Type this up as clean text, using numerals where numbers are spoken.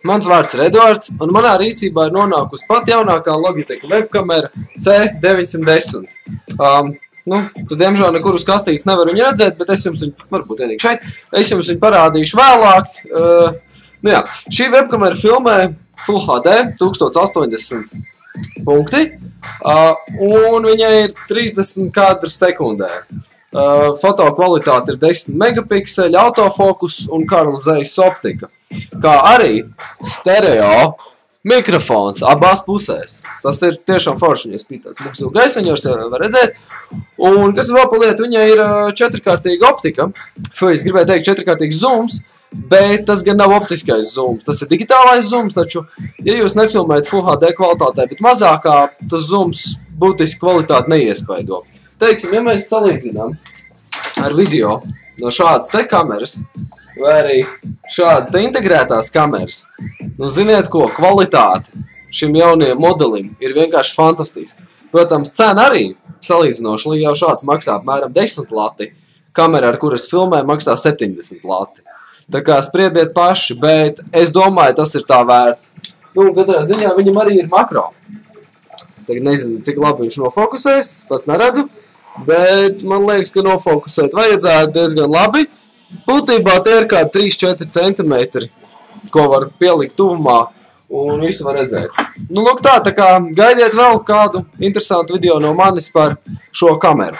Mans vārds ir Eduards, un manā rīcībā ir nonākusi pat jaunākā Logitech webkamera C910. Tu diemžēl nekur uz kastītes nevaru viņu redzēt, bet es jums viņu, varbūt vienīgi šeit, es jums viņu parādīšu vēlāk. Šī webkamera filmē Full HD 1080 punkti, un viņai ir 30 kadri sekundē. Foto kvalitāte ir 10 megapikseli, autofokus un Carl Zeiss optika, kā arī stereo mikrofons abās pusēs. Tas ir tiešām forši, ja spīt tāds muks ilgais, viņu var redzēt. Un kas vēl paliet, viņai ir 4-kārtīga optika. Es gribēju teikt 4-kārtīgs zooms, bet tas gan nav optiskais zooms. Tas ir digitālais zooms, taču, ja jūs nefilmējat Full HD kvalitātē, bet mazākā, tas zooms būtiski kvalitāti neiespaido. Teiksim, ja mēs salīdzinām ar video no šādas te kameras, vai arī šādas te integrētās kameras, ziniet ko, kvalitāte šim jaunajam modelim ir vienkārši fantastiska. Protams, cena arī salīdzinoši, jau šāds maksā apmēram 10 lati, kamera, ar kuras filmē, maksā 70 lati. Tā kā spriediet paši, bet es domāju, tas ir tā vērts. Katrā ziņā viņam arī ir makro. Es tagad nezinu, cik labi viņš nofokusēs, es pats neredzu. Bet man liekas, ka nofokusēt vajadzētu diezgan labi. Būtībā tie ir kādi 3-4 centimetri, ko var pielikt tuvumā un visu var redzēt. Lūk tā kā gaidiet vēl kādu interesantu video no manis par šo kameru.